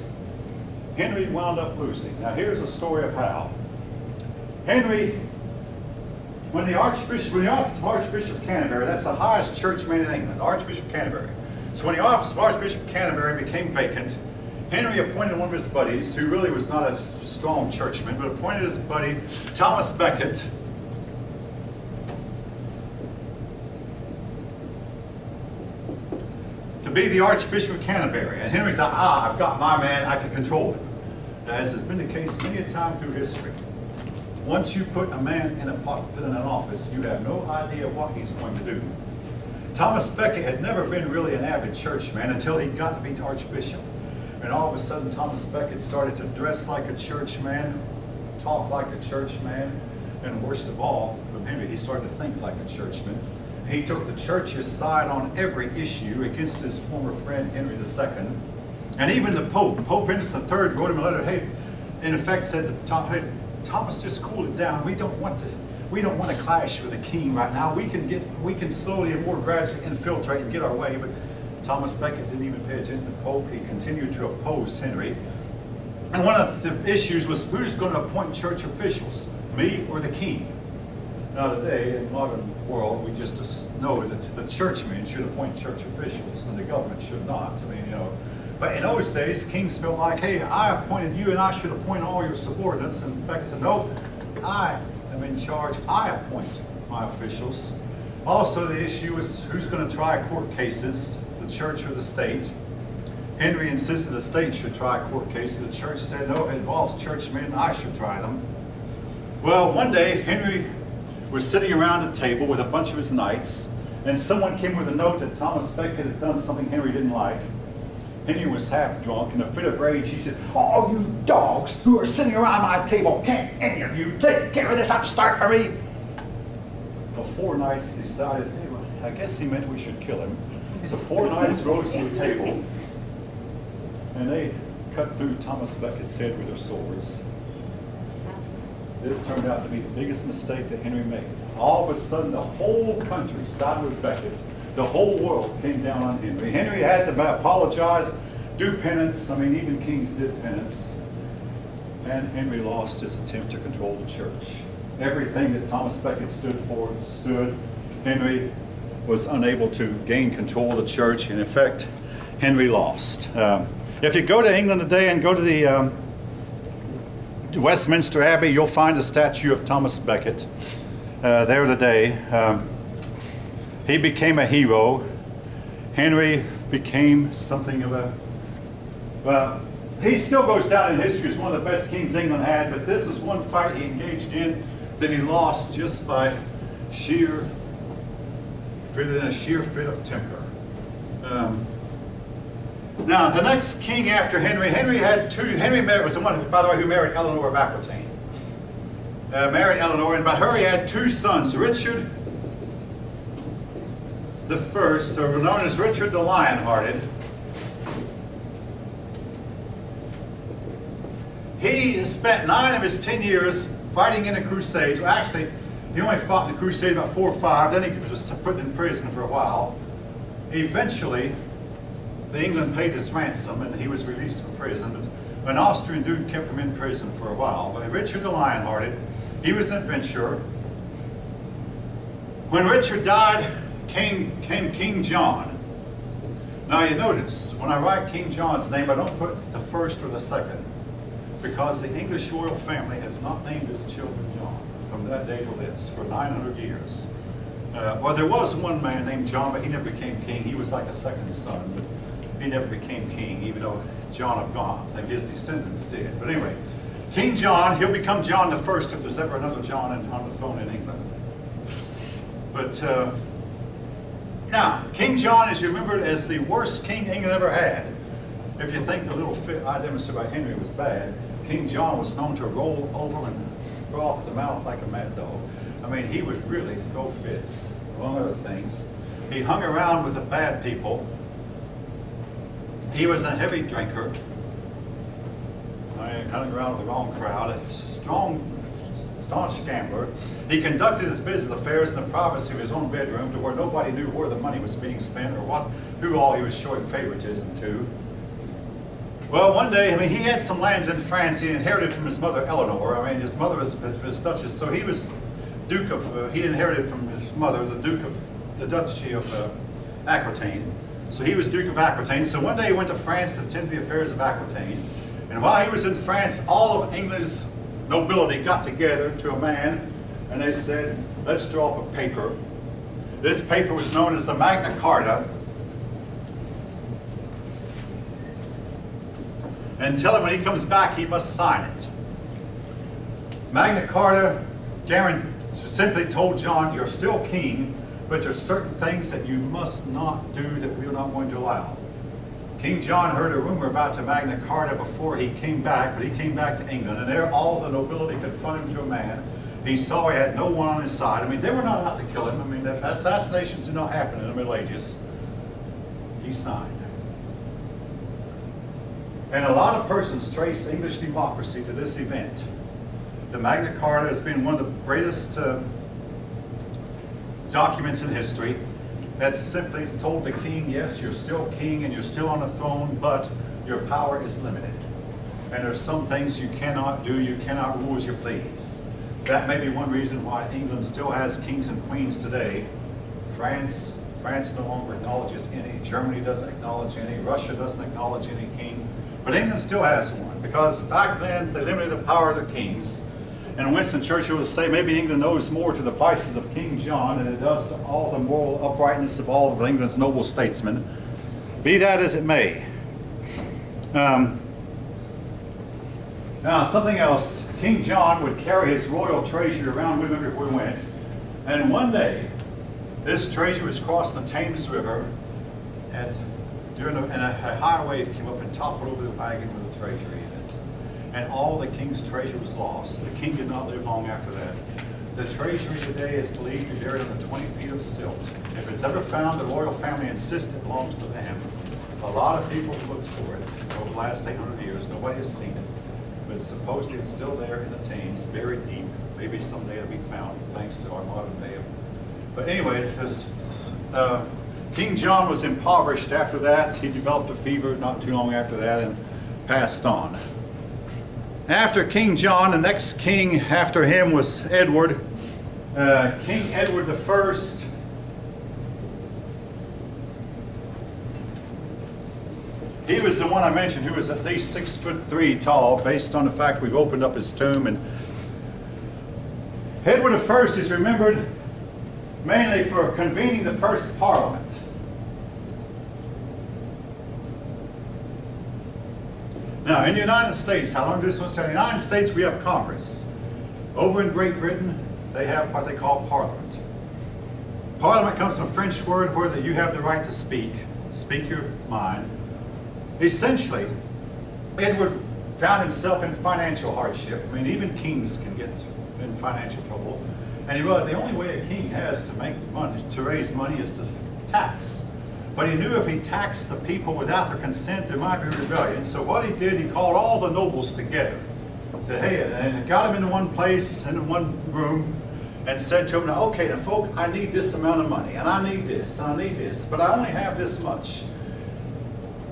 Henry wound up losing. Now here's a story of how. Henry, when the office of Archbishop of Canterbury, that's the highest churchman in England, Archbishop of Canterbury. So when the office of Archbishop of Canterbury became vacant, Henry appointed one of his buddies, who really was not a strong churchman, but appointed his buddy, Thomas Becket, to be the Archbishop of Canterbury. And Henry thought, I've got my man, I can control him. Now, as has been the case many a time through history, once you put a man in an office, you have no idea what he's going to do. Thomas Becket had never been really an avid churchman until he got to be the Archbishop. And all of a sudden, Thomas Becket started to dress like a churchman, talk like a churchman, and worst of all, from Henry, he started to think like a churchman. He took the church's side on every issue against his former friend Henry II. And even the Pope, Pope Innocent III, wrote him a letter, hey, in effect said to Thomas, hey, Thomas, just cool it down. We don't want to clash with the king right now. We can slowly and more gradually infiltrate and get our way. But Thomas Becket didn't even pay attention to the Pope. He continued to oppose Henry. And one of the issues was, who's going to appoint church officials, me or the king? Now today, in the modern world, we just know that the churchmen should appoint church officials and the government should not. I mean, but in those days, kings felt like, hey, I appointed you and I should appoint all your subordinates. And Becket said, no, I am in charge. I appoint my officials. Also, the issue was who's going to try court cases, the church or the state. Henry insisted the state should try court cases. The church said, no, it involves churchmen, I should try them. Well, one day, Henry was sitting around a table with a bunch of his knights, and someone came with a note that Thomas Becket had done something Henry didn't like. Henry was half drunk. In a fit of rage, he said, "Oh, you dogs who are sitting around my table, can't any of you take care of this upstart for me?" The four knights decided, hey, well, I guess he meant we should kill him. So four knights rose to the table, and they cut through Thomas Becket's head with their swords. This turned out to be the biggest mistake that Henry made. All of a sudden, the whole country sided with Becket. The whole world came down on Henry. Henry had to apologize, do penance. I mean, even kings did penance. And Henry lost his attempt to control the church. Everything that Thomas Becket stood for stood. Henry was unable to gain control of the church. In effect, Henry lost. If you go to England today and go to the Westminster Abbey, you'll find a statue of Thomas Becket there today. He became a hero. Henry became something of a, well, he still goes down in history as one of the best kings England had, but this is one fight he engaged in that he lost just by sheer fit of temper. Now, the next king after Henry was the one, by the way, who married Eleanor of Aquitaine. Married Eleanor, and by her he had two sons, Richard the First, or known as Richard the Lionhearted. He spent 9 of his 10 years fighting in the Crusades. Well, actually, he only fought in the Crusades about 4 or 5. Then he was put in prison for a while. Eventually, England paid his ransom and he was released from prison. But an Austrian dude kept him in prison for a while. But Richard the Lionhearted, he was an adventurer. When Richard died, came King John. Now you notice, when I write King John's name, I don't put the first or the second. because the English royal family has not named its children John from that day to this for 900 years. Well, there was one man named John, but he never became king. He was like a second son, but he never became king, even though John of Gaunt, I think his descendants did. But anyway, King John, he'll become John the First if there's ever another John on the throne in England. But now, King John is remembered as the worst king England ever had. If you think the little fit I demonstrated by Henry was bad, King John was known to roll over and throw off at the mouth like a mad dog. I mean, he would really throw fits, among other things. He hung around with the bad people. He was a heavy drinker. Hung around with the wrong crowd. A staunch gambler. He conducted his business affairs in the privacy of his own bedroom to where nobody knew where the money was being spent or who all he was showing favoritism to. Well, one day, I mean, he had some lands in France he inherited from his mother Eleanor. I mean, his mother was Duchess, so he was Duke of, he inherited from his mother the Duke of, the Duchy of Aquitaine. So he was Duke of Aquitaine. So one day he went to France to attend the affairs of Aquitaine. And while he was in France, all of England's nobility got together to a man, and they said, let's draw up a paper. This paper was known as the Magna Carta. And tell him when he comes back, he must sign it. Magna Carta simply told John, you're still king, but there's certain things that you must not do that we're not going to allow. King John heard a rumor about the Magna Carta before he came back, but he came back to England, and there all the nobility confronted him to a man. He saw he had no one on his side. I mean, they were not out to kill him. I mean, assassinations did not happen in the Middle Ages. He signed. And a lot of persons trace English democracy to this event. The Magna Carta has been one of the greatest documents in history that simply told the king, yes, you're still king and you're still on the throne, but your power is limited. And there's some things you cannot do, you cannot rule as you please. That may be one reason why England still has kings and queens today. France no longer acknowledges any, Germany doesn't acknowledge any, Russia doesn't acknowledge any king. But England still has one, because back then they limited the power of the kings. And Winston Churchill would say maybe England owes more to the vices of King John than it does to all the moral uprightness of all of England's noble statesmen. Be that as it may. Now, something else. King John would carry his royal treasure around with him everywhere he went. And one day, this treasure was crossing the Thames River, and a high wave came up and toppled over the wagon with the treasure in it. And all the king's treasure was lost. The king did not live long after that. The treasury today is believed to be buried under 20 feet of silt. If it's ever found, the royal family insists it belongs to them. A lot of people have looked for it over the last 800 years. Nobody has seen it. But supposedly it's still there in the Thames, buried deep. Maybe someday it'll be found, thanks to our modern day. But anyway, King John was impoverished after that. He developed a fever not too long after that and passed on. After King John, the next king after him was Edward. King Edward I. He was the one I mentioned who was at least 6'3" tall, based on the fact we've opened up his tomb. And Edward I is remembered mainly for convening the first Parliament. Now, in the United States, how long this was? In the United States, we have Congress. Over in Great Britain, they have what they call Parliament. Parliament comes from a French word where you have the right to speak your mind. Essentially, Edward found himself in financial hardship. I mean, even kings can get in financial trouble. And he realized the only way a king has to make money, to raise money, is to tax. But he knew if he taxed the people without their consent, there might be rebellion. So what he did, he called all the nobles together. Said, hey, and got them into one place, into one room, and said to them, now, okay, now, folk, I need this amount of money, and I need this, and I need this, but I only have this much.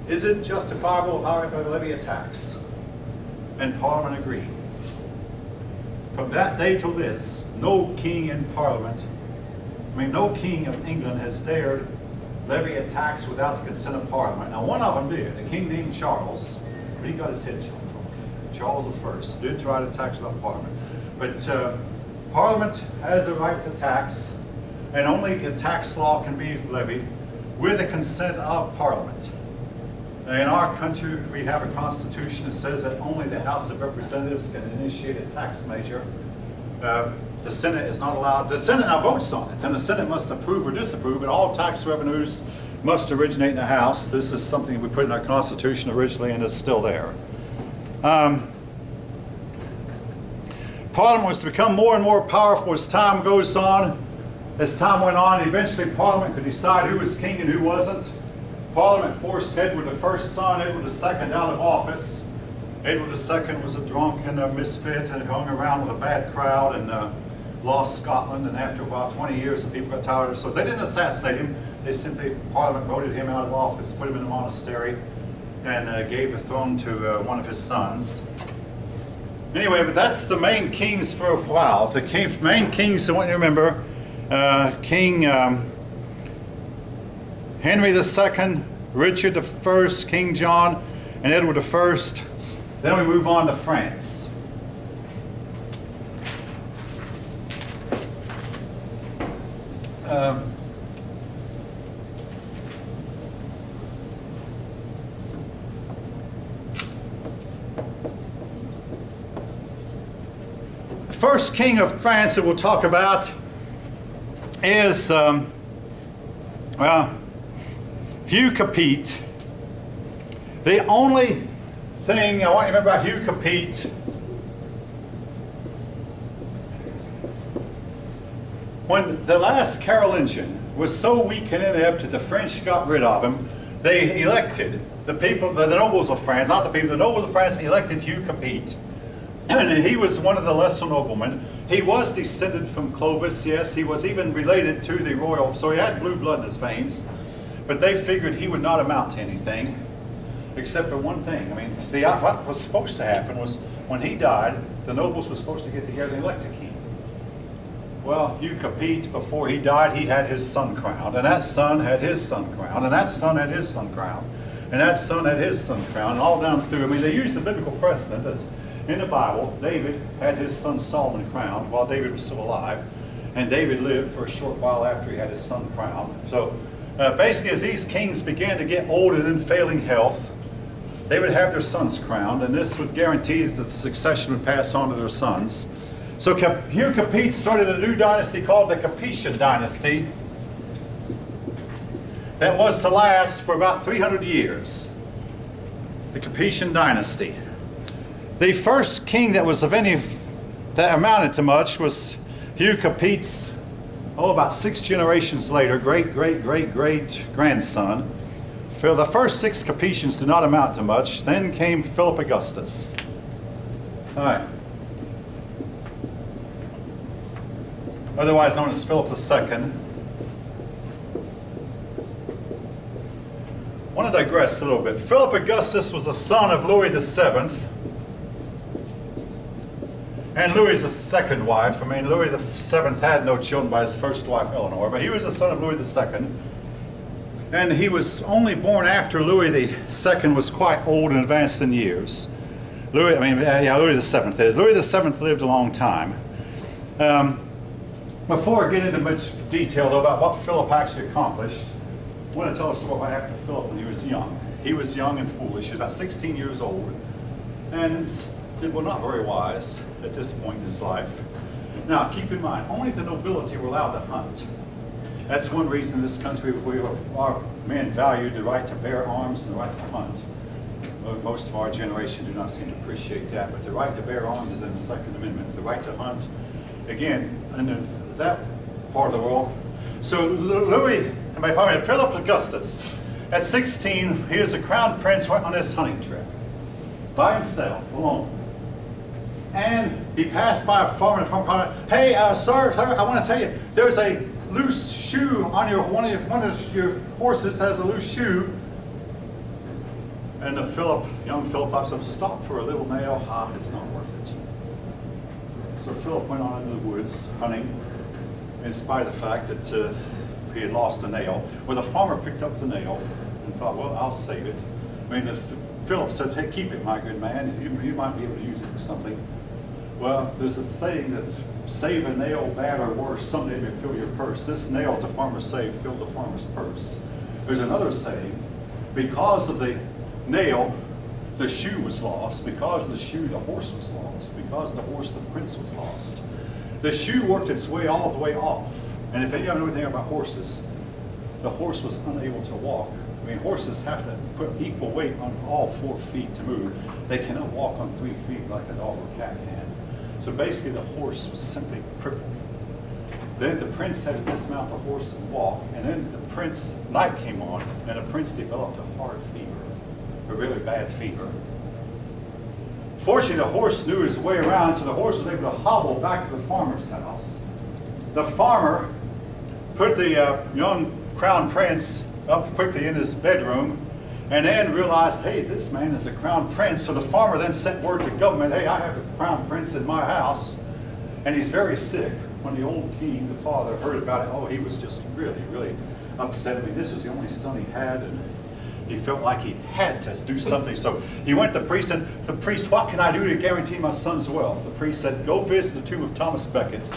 Is it justifiable if I levy a tax? And Parliament agreed. From that day till this, no king in Parliament, no king of England has dared levy a tax without the consent of Parliament. Now, one of them did, a king named Charles, but he got his head chopped off. Charles I did try to tax without Parliament. But Parliament has a right to tax, and only a tax law can be levied with the consent of Parliament. In our country, we have a constitution that says that only the House of Representatives can initiate a tax measure. The Senate is not allowed. The Senate now votes on it, and the Senate must approve or disapprove, but all tax revenues must originate in the House. This is something we put in our Constitution originally, and it's still there. Parliament was to become more and more powerful as time goes on. As time went on, eventually Parliament could decide who was king and who wasn't. Parliament forced Edward I's son, Edward II, out of office. Edward II was a drunk and a misfit and hung around with a bad crowd and lost Scotland. And after about 20 years, the people got tired. So they didn't assassinate him. They simply, Parliament voted him out of office, put him in a monastery, and gave the throne to one of his sons. Anyway, but that's the main kings for a while. The main kings, I want you to remember, King Henry II, Richard I, King John, and Edward I. Then we move on to France. The first king of France that we'll talk about is, Hugh Capet. The only thing I want you to remember about Hugh Capet, when the last Carolingian was so weak and inept that the French got rid of him, they elected the people, the nobles of France, not the people, the nobles of France elected Hugh Capet. And he was one of the lesser noblemen. He was descended from Clovis, yes, he was even related to the royal, so he had blue blood in his veins. But they figured he would not amount to anything, except for one thing. I mean, what was supposed to happen was when he died, the nobles were supposed to get together and elect a king. Well, Hugh Capet, before he died, he had his son crowned, and that son had his son crowned, and that son had his son crowned, and that son had his son crowned, and all down through. I mean, they used the biblical precedent that in the Bible, David had his son Solomon crowned while David was still alive, and David lived for a short while after he had his son crowned. So basically, as these kings began to get old and in failing health, they would have their sons crowned, and this would guarantee that the succession would pass on to their sons. So Hugh Capet started a new dynasty called the Capetian dynasty that was to last for about 300 years. The Capetian dynasty. The first king that was of any, that amounted to much was Hugh Capet's, about 6 generations later, great-great-great-grandson. For the first 6 Capetians did not amount to much. Then came Philip Augustus. All right. Otherwise known as Philip II. I want to digress a little bit. Philip Augustus was the son of Louis VII. And Louis' second wife. I mean, Louis VII had no children by his first wife, Eleanor, but he was the son of Louis II. And he was only born after Louis II was quite old and advanced in years. Louis VII. Louis VII lived a long time. Before I get into much detail, though, about what Philip actually accomplished, I want to tell a story about what happened to Philip when he was young. He was young and foolish. He was about 16 years old, and well, not very wise at this point in his life. Now, keep in mind, only the nobility were allowed to hunt. That's one reason in this country our men valued the right to bear arms and the right to hunt. Most of our generation do not seem to appreciate that, but the right to bear arms is in the Second Amendment. The right to hunt, again, in that part of the world. So Philip Augustus, at 16, he was a crown prince, went on this hunting trip by himself, alone. And he passed by a farmer, and the farmer called out, "Hey, sir, I want to tell you, there's a loose shoe on one of your horses has a loose shoe." And young Philip thought, "So stop for a little nail. It's not worth it." So Philip went on into the woods hunting, in spite of the fact that he had lost a nail. Well, the farmer picked up the nail and thought, "Well, I'll save it." I mean, Philip said, hey, keep it, my good man. You might be able to use it for something. Well, there's a saying that's, save a nail, bad or worse, someday may fill your purse. This nail the farmer saved filled the farmer's purse. There's another saying, because of the nail, the shoe was lost. Because of the shoe, the horse was lost. Because of the horse, the prince was lost. The shoe worked its way all the way off. And if anyone know anything about horses, the horse was unable to walk. I mean, horses have to put equal weight on all 4 feet to move. They cannot walk on 3 feet like a dog or cat can. So basically, the horse was simply crippled. Then the prince had to dismount the horse and walk. And then the prince, night came on, and the prince developed a hard fever, a really bad fever. Fortunately, the horse knew his way around, so the horse was able to hobble back to the farmer's house. The farmer put the young crown prince up quickly in his bedroom, and then realized, hey, this man is the crown prince. So the farmer then sent word to government, hey, I have the crown prince in my house, and he's very sick. When the old king, the father, heard about it, oh, he was just really, really upset. I mean, this was the only son he had, and he felt like he had to do something. So he went to the priest and said, the priest, what can I do to guarantee my son's wealth? The priest said, go visit the tomb of Thomas Becket.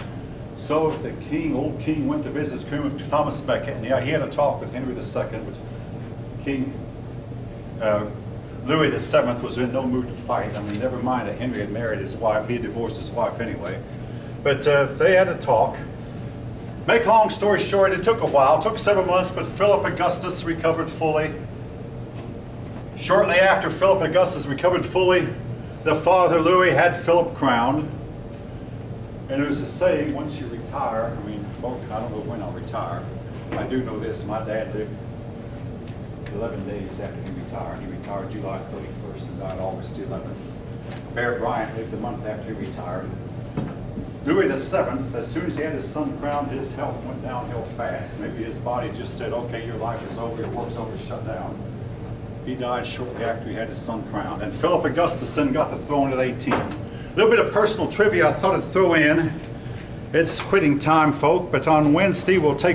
So the king, old king, went to visit the tomb of Thomas Becket, and he had a talk with Henry II, but King Louis VII was in no mood to fight. I mean, never mind that Henry had married his wife. He had divorced his wife anyway. But they had a talk. Make a long story short, it took a while. It took several months, but Philip Augustus recovered fully. Shortly after Philip Augustus recovered fully, the father Louis had Philip crowned. And it was a saying, once you retire, I mean, folk, I don't know when I'll retire. I do know this, my dad lived 11 days after he retired. He retired July 31st and died August 11th. Bear Bryant lived a month after he retired. Louis VII, as soon as he had his son crowned, his health went downhill fast. Maybe his body just said, okay, your life is over, your work's over, shut down. He died shortly after he had his son crowned. And Philip Augustus then got the throne at 18. A little bit of personal trivia I thought I'd throw in. It's quitting time, folk, but on Wednesday we'll take